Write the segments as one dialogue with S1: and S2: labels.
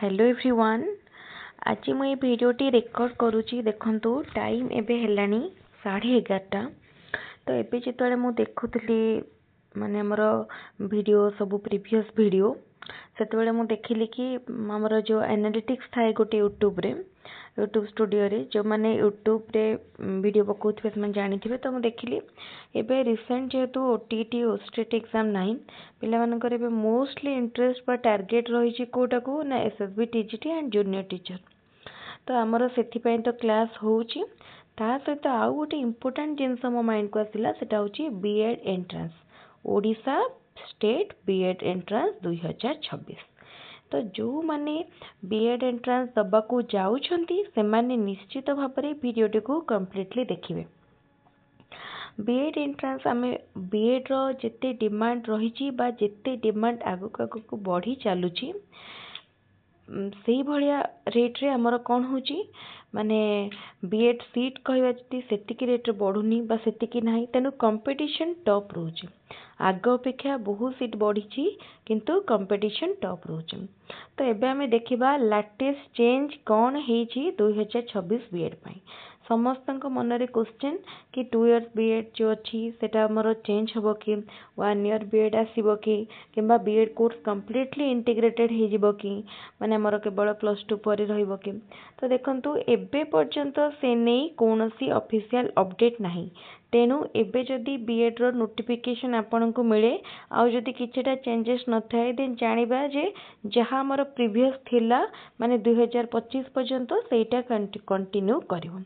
S1: Hello everyone. आज मुझे भिडियोटी record करुँची। देखंतु टाइम एबे हेलानी 11:30। तो एबे जिते मु देखुली माने हमर वीडियो सब प्रीवियस वीडियो सेतबेले मु देखिली कि हमर जो एनालिटिक्स थाए गोटे यूट्यूब स्टूडियो रे जो माने यूट्यूब रे वीडियो पकाउथिबे से जानिथिबे। तो मु देखिली एबे रिसेंट जेहेतु ओटीटी ओस्टेट एग्जाम नाही पिला मानकर एबे मोस्टली इंटरेस्ट बा टार्गेट रही कोटा को ना SSB TGT and junior teacher. तो आमर से तो क्लास होउची ता सहित आउ गोटे इम्पोर्टेंट जिनस मो माइंड को आसिला सेटा होची BEd entrance Odisha state BEd entrance 2026। तो जो माने बीएड एंट्रांस दबा को जाउछंती से माने निश्चित भाव में वीडियोटी को कंप्लीटली देखिबे। बीएड एंट्रांस आमे बीएड रो जेते डिमांड रही बा जेते डिमांड आगक आगक बढ़ी चलुची से भलिया रेट रे हमर कोन होची माने बीएड सीट कहबा जति सेतिकी रेट रे बढ़ुनी बा सेतिकी नाही तेनु कंपटीशन टॉप रोची। आग अपेक्षा बहुत सीट बढ़ी किंतु कंपटीशन टॉप रोची। तो एबे हमें देखिबा लेटेस्ट चेंज कौन हेची 2026 बीएड पई। समस्त मन रे क्वेश्चन कि 2 इयर्स बीएड जो अच्छी सेटा हमर चेंज होबो कि 1 ईयर बीएड आसीबो कि किंबा बीएड कोर्स कंप्लीटली इंटीग्रेटेड हे जिवो कि माने हमर केवल +2 पर रहिबो कि। तो देखंतु एबे पर्यंत से नहीं कोनोसी ऑफिशियल अपडेट नाही। तेणु एबे जदि बीएड रो नोटिफिकेशन आपन को मिले आउ जदि किछटा चेंजेस न थाए देन जानिबा जे जहा हमर प्रीवियस थिला माने 2025 पर्यंत सेटा कंटिन्यू करिवो।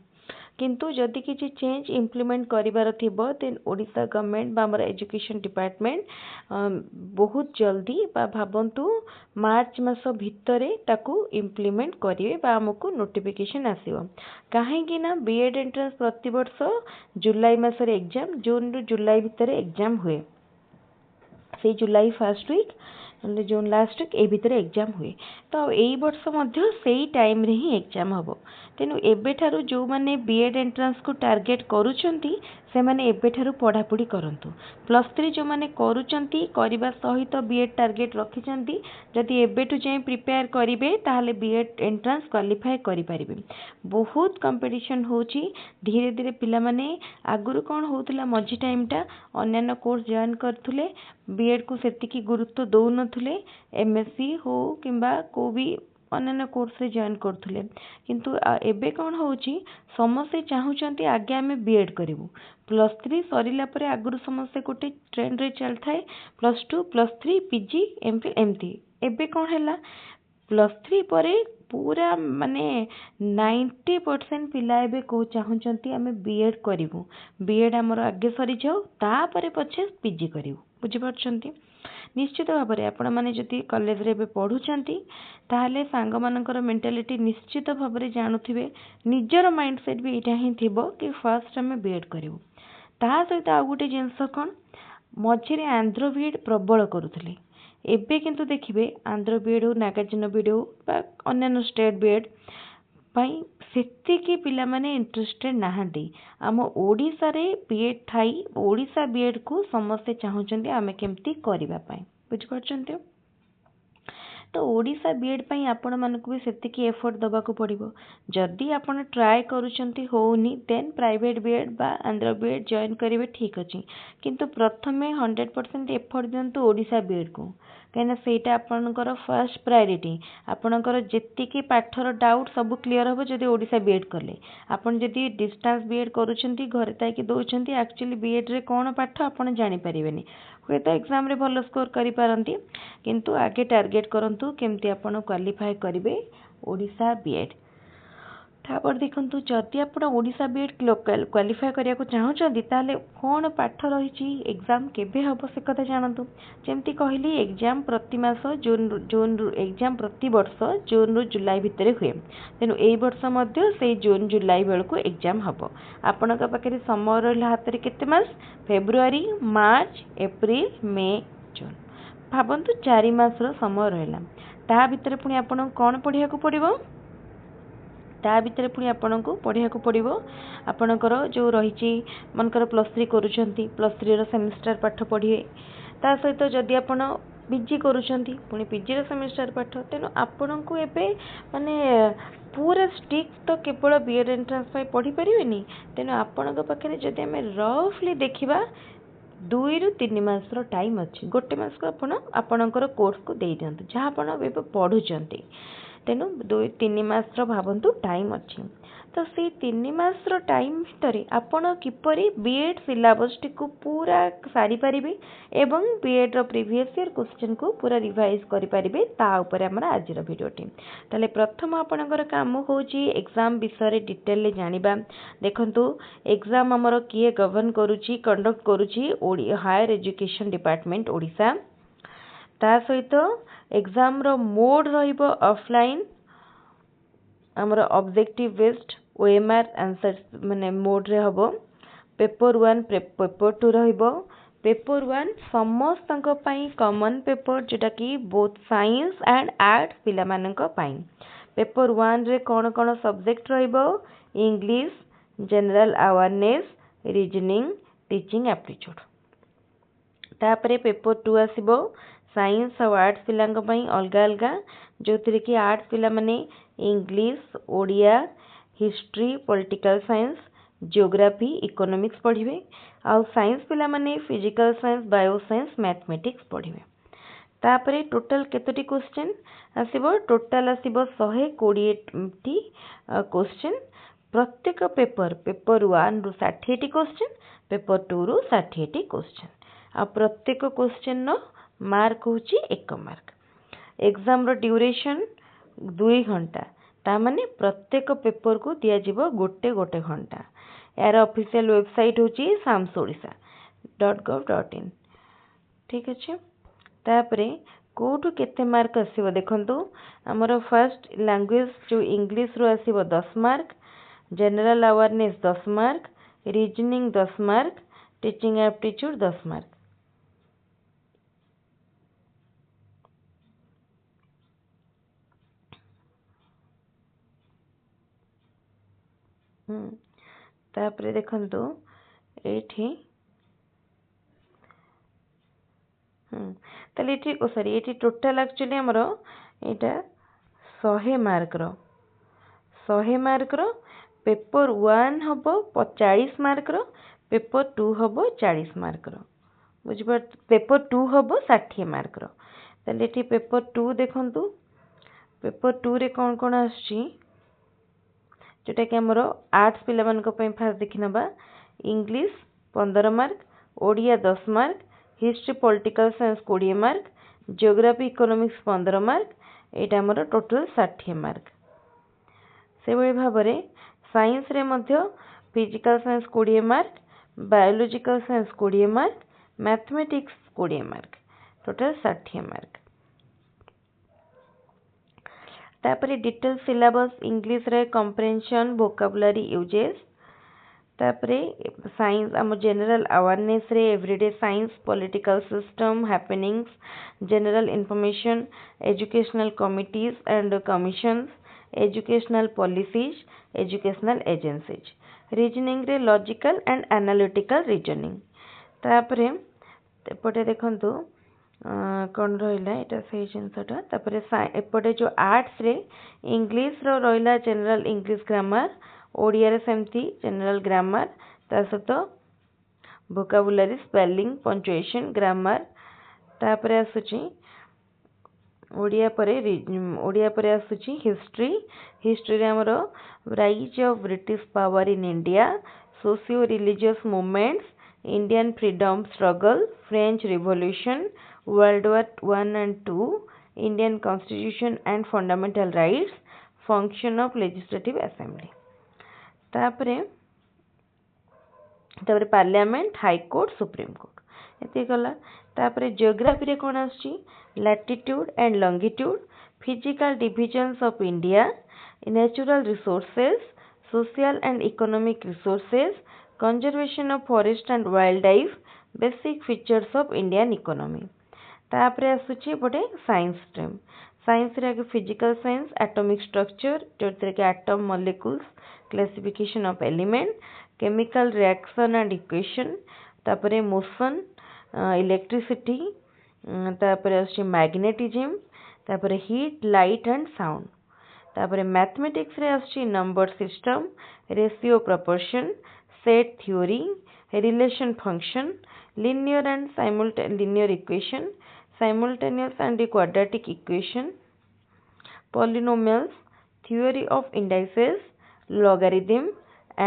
S1: किंतु जदि किसी चेंज इम्प्लीमेंट करिवार थिबो देन ओडिशा गवर्नमेंट बा हमर एजुकेशन डिपार्टमेंट बहुत जल्दी बा भाबंतु मार्च मास भितरे ताकू इम्प्लीमेंट करिवे बा हमकु नोटिफिकेशन आसीबो। काहे कि ना बीएड एंट्रेंस प्रति वर्ष जुलाई मासरे एग्जाम जून रु जुलाई भितरे एग्जाम हुए से जुलाई फर्स्ट वीक जून लास्ट वीक ए भितरे एग्जाम हुए। तो एई वर्ष मध्य सेई टाइम रे ही एग्जाम हबो। तेनु एबे ठारू जो माने बीएड एंट्रेंस को टार्गेट करूचंती से माने एबे ठारू पढ़ापढ़ी करंतु। +3 जो माने करूचंती करिबा सहित बीएड टार्गेट रखिचंती जदि एबेटू जाई प्रिपेयर करिवे ताहाले बीएड एंट्रेंस क्वालिफाई करि परिबे। बहुत कंपटीशन होची धीरे धीरे पिला माने आगुरु कोन होतला मझी टाइमटा अन्य कोर्स जॉइन करथुले बीएड को सेतिकी गुरुत्व दउ नथुले एमएससी हो किंबा को भी अन्य कोर्स रे जॉइन करथुले किंतु एबे कोन होची समस्त चाहूचंती आगे आमे बीएड करिवु। +3 सरिला परे आगुरु समस्त गोटे ट्रेंड रे चल थाए +2 +3 पीजी एमफिल एमती। एबे कोन हैला +3 परे पूरा माने 90% पिला एबे को चाहूचंती आमे बीएड करिवु। बीएड हमर आगे सरी जाऊ ता परे पछे पीजी करिवु। बुझि परछंती। निश्चित भाव में आपण मैंने जदि कॉलेज रे पढ़ुंट ताहले सांग मानकर मेंटालिटी निश्चित भाव में जानुथिबे निजर माइंडसेट भी यहाँ ही थी कि फर्स्ट आम बीएड करूँ। ता सहित आउ गोटे जिनस कौन मझे आंध्र बीएड प्रबल करुले एबे किंतु देखिए आंध्र बीएड हो नागार्जुन बीएड हो अन्य स्टेट बीएड सेतिकी पिला माने इंटरेस्टेड नाहांती। आम ओडिशा रे बीएड थाई ओडिशा बीएड को समस्ते चाहूचंती आमे केमती करिबा पई। बुझि परछंती। तो ओडिशा बीएड पई आपण मानको भी सेतिकी एफर्ट दबा को पड़िबो। जदि आपण ट्राई करूचंती होउनी देन प्राइवेट बीएड बा आंध्र बीएड जॉइन करिवे ठीक अछि किंतु प्रथमे 100% एफर्ट दियंतु ओडिशा बीएड को कहना सेटा आपनकर फर्स्ट प्रायोरिटी। आपनकर जेतिकी पाठर डाउट सब क्लियर हो जदि ओडिशा बीएड करले आपन जदि डिस्टेंस बीएड करूचंती घरे ताकि दउचंती एक्चुअली बीएड रे कोन पाठ आपन जानि परिबेनी हुए तो एग्जाम रे भलो स्कोर करि पारंती किंतु आगे टार्गेट करंतु केमती आपन क्वालिफाई करिवे ओडिशा बीएड। तापर देखंतु जदि आपण ओडिशा बीएड क्वालिफाई करिया को चाहूचंती ताले कोन पाठ रहिची एग्जाम केबे हबो से कथा जानंतु। जेमती कहली एग्जाम प्रति मास जून एग्जाम प्रति वर्ष जून रु जुलाई भितरे हुए। तेनु एई वर्ष मध्य से जून जुलाई बेल को एग्जाम हबो। आपनक पाखरे समय रहला हातरे केते मास फेब्रुआरी मार्च एप्रिल मे जून भाबंतु 4 मास रो समय रहला। ता भितरे पुनी आपण कोन पढिया को पड़िबो ता भितर पुणी आपन को पढ़िया को पड़ो। आपणकर जो रही मनकर +3 करुँच +3 सेमिस्टर पाठ पढ़िए ता सहित जदि आप ପିଜି କରୁଛନ୍ତି ପୁଣି ପିଜିର ସେମିଷ୍ଟାର ପାଠ ତେଣୁ ଆପଣଙ୍କୁ ଏବେ ମାନେ ପୁରା ଷ୍ଟ୍ରିକ୍ଟ ତ କେବଳ ବିଏଡ୍ ଏଣ୍ଟ୍ରାନ୍ସ ପାଇଁ ପଢ଼ିପାରିବେନି ତେଣୁ ଆପଣଙ୍କ ପାଖରେ ଯଦି ଆମେ ରଫଲି ଦେଖିବା 2 ରୁ 3 ମାସର ଟାଇମ୍ ଅଛି ଗୋଟେ ମାସକୁ ଆପଣ ଆପଣଙ୍କର କୋର୍ସକୁ ଦେଇଦିଅନ୍ତୁ ଯାହା ଆପଣ ଏବେ ପଢ଼ୁଛନ୍ତି ତେଣୁ 2-3 ମାସର ଭାବନ୍ତୁ ଟାଇମ୍ ଅଛି ତ ସେଇ 3 ମାସର ଟାଇମ୍ ଭିତରେ ଆପଣ କିପରି ବିଏଡ୍ ସିଲାବସ୍ଟିକୁ ପୁରା ସାରିପାରିବେ ଏବଂ ବିଏଡ୍ର ପ୍ରିଭିୟସ୍ ଇୟର୍ କ୍ୱେଶ୍ଚିନ୍କୁ ପୁରା ରିଭାଇଜ୍ କରିପାରିବେ ତା ଉପରେ ଆମର ଆଜିର ଭିଡ଼ିଓଟି ତାହେଲେ ପ୍ରଥମ ଆପଣଙ୍କର କାମ ହେଉଛି ଏକ୍ଜାମ୍ ବିଷୟରେ ଡିଟେଲରେ ଜାଣିବା ଦେଖନ୍ତୁ ଏକ୍ଜାମ୍ ଆମର କିଏ ଗଭର୍ଣ୍ଣ କରୁଛି କଣ୍ଡକ୍ଟ କରୁଛି ହାୟର ଏଜୁକେସନ୍ ଡିପାର୍ଟମେଣ୍ଟ ଓଡ଼ିଶା ତା ସହିତ ଏକ୍ଜାମ୍ର ମୋଡ୍ ରହିବ ଅଫଲାଇନ୍ ଆମର ଅବଜେକ୍ଟିଭ ବେସ୍ଡ OMR ଆନ୍ସର ମାନେ ମୋଡ୍ରେ ହେବ ପେପର 1 ପେପର 2 ରହିବ ପେପର 1 ସମସ୍ତଙ୍କ ପାଇଁ କମନ୍ ପେପର ଯେଉଁଟାକି ବୋଥ୍ ସାଇନ୍ସ ଆଣ୍ଡ ଆର୍ଟ୍ସ ପିଲାମାନଙ୍କ ପାଇଁ ପେପର 1ରେ କ'ଣ କ'ଣ ସବଜେକ୍ଟ ରହିବ English general awareness reasoning teaching aptitude ତାପରେ ପେପର 2 ଆସିବ ସାଇନ୍ସ ଆଉ ଆର୍ଟ୍ସ ପିଲାଙ୍କ ପାଇଁ ଅଲଗା ଅଲଗା ଯେଉଁଥିରେ କି ଆର୍ଟ୍ସ ପିଲାମାନେ English Odia history political science geography economics ପଢ଼ିବେ ଆଉ ସାଇନ୍ସ ପିଲାମାନେ physical science bio science mathematics ପଢ଼ିବେ ତାପରେ ଟୋଟାଲ କେତୋଟି କ୍ୱେଶ୍ଚିନ୍ ଆସିବ ଟୋଟାଲ ଆସିବ 120ଟି କ୍ୱେଶ୍ଚିନ୍ ପ୍ରତ୍ୟେକ ପେପର 1ରୁ 60ଟି କ୍ୱେଶ୍ଚିନ୍ ପେପର 2ରୁ 60ଟି କ୍ୱେଶ୍ଚିନ୍ ଆଉ ପ୍ରତ୍ୟେକ କ୍ୱେଶ୍ଚିନ୍ର ମାର୍କ ହେଉଛି 1 ମାର୍କ ଏକ୍ଜାମ୍ର ଡ୍ୟୁରେସନ୍ 2 ଘଣ୍ଟା ତାମାନେ ପ୍ରତ୍ୟେକ ପେପରକୁ ଦିଆଯିବ ଗୋଟେ ଘଣ୍ଟା ଏହାର ଅଫିସିଆଲ ୱେବସାଇଟ୍ ହେଉଛି samsodisha.gov.in ଠିକ୍ ଅଛି ତାପରେ କୋଉଠୁ କେତେ ମାର୍କ ଆସିବ ଦେଖନ୍ତୁ ଆମର ଫାର୍ଷ୍ଟ ଲାଙ୍ଗୁଏଜ ଯେଉଁ ଇଂଲିଶରୁ ଆସିବ 10 mark general awareness 10 mark reasoning 10 mark teaching aptitude 10 mark ତାପରେ ଦେଖନ୍ତୁ ଏଇଠି ତାହେଲେ ଏଠି ଟୋଟାଲ ଆକ୍ଚୁଆଲି ଆମର ଏଇଟା 100 ମାର୍କର ପେପର 1 ହବ 40 ମାର୍କର ପେପର 2 ହବ 40 ମାର୍କର ବୁଝିପାରୁଛ ପେପର 2 ହବ 60 ମାର୍କର ତାହେଲେ ଏଠି ପେପର 2 ଦେଖନ୍ତୁ ପେପର 2ରେ କ'ଣ କ'ଣ ଆସୁଛି ଯେଉଁଟାକି ଆମର ଆର୍ଟ୍ସ ପିଲାମାନଙ୍କ ପାଇଁ ଫାର୍ଷ୍ଟ ଦେଖିନେବା English 15 mark Odia 10 mark history political science 20 mark geography economics 15 mark ଏଇଟା ଆମର ଟୋଟାଲ 60 ମାର୍କ ସେଭଳି ଭାବରେ ସାଇନ୍ସରେ ମଧ୍ୟ physical science 20 mark biological science 20 mark mathematics 20 mark total 60 mark तापरे डिटेल सिलेबस इंग्लिश रे कंप्रेhension वोकैबुलरी यूजेस तापरे साइंस आम जनरल अवेयरनेस रे everyday science political system happenings general information educational committees and commissions educational policies educational agencies reasoning रे logical and analytical reasoning तापरे एपटे देखंतु कौन रहा यहाँ से जिनसटा तापर एपटे जो आर्ट्स रे इंग्लिश रो रहा जनरल इंग्लिश ग्रामर ओडिया रे सेमती जनरल ग्रामर ता सहित वोकैबुलरी स्पेलिंग पंचुएशन ग्रामर तापर आसुची ओडिया परे आसुची हिस्ट्री हिस्ट्री रे हमरो rise of British power in India socio religious movements Indian freedom struggle French revolution world war 1 and 2 Indian constitution and fundamental rights function of legislative assembly तापरे parliament high court supreme court एति गला तापरे geography रे कोन आछि latitude and longitude physical divisions of India natural resources social and economic resources conservation of forest and wildlife basic features of Indian economy तापरे आसुची एपटे science stream science रे physical science atomic structure जोथे कि atom molecules classification of element chemical reaction and equation तापरे motion electricity तापर आछि magnetism तापर heat light and sound तापर mathematics रे आछि number system ratio proportion set theory relation function linear and linear equation simultaneous and quadratic equation polynomials theory of indices logarithm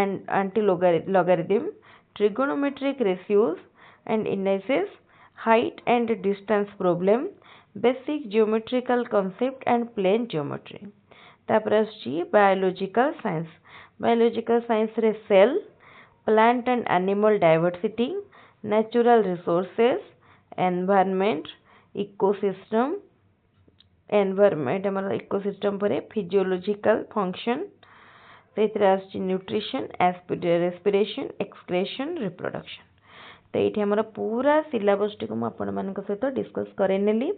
S1: and anti-logarithm trigonometric ratios and indices height and distance problem basic geometrical concept and plane geometry तापर आछि biological science रे cell plant and animal diversity natural resources environment ecosystem हमारा ecosystem पर physiological function से nutrition respiration excretion reproduction तो ये हमारा पूरा सिलेबस टी आपण मान सहित डिस्कस करेनेली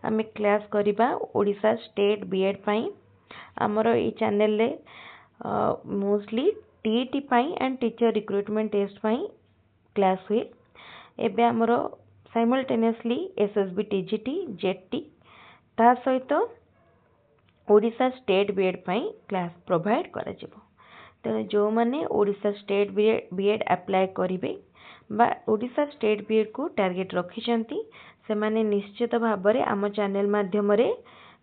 S1: आम क्लास करवा ओडिशा स्टेट बीएड पाई आमर ये चैनल रे मोस्टली टीईटी पाई एंड टीचर रिक्रुटमेंट टेस्ट पाई क्लास हुए एबे आमर साइमल्टेनियसली एसएसबी टीजीटी जेटी ता सहित ओडिशा स्टेट बीएड पाई क्लास प्रोवाइड करा जिवो तेणु जो माने ओडिशा स्टेट बीएड अप्लाई करिवे बा ओडिशा स्टेट बीएड को टार्गेट रखिछंती से माने निश्चित भाव में आम चैनल माध्यम रे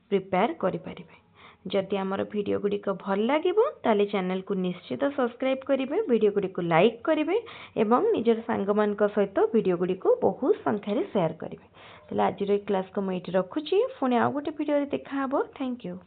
S1: प्रिपेयर करि परिबे जदि आमर वीडियो गुडी को भल लागिबो ताले चैनल को निश्चित सब्सक्राइब करिवे वीडियो गुडी को लाइक करिवे एवं निजर सांग मान को सहित वीडियो गुडी को बहुत संख्या रे शेयर करिवे तले आज रो क्लास को मैं एठी रखुची पुणी आ गोटे वीडियो रे देखा हबो थैंक यू।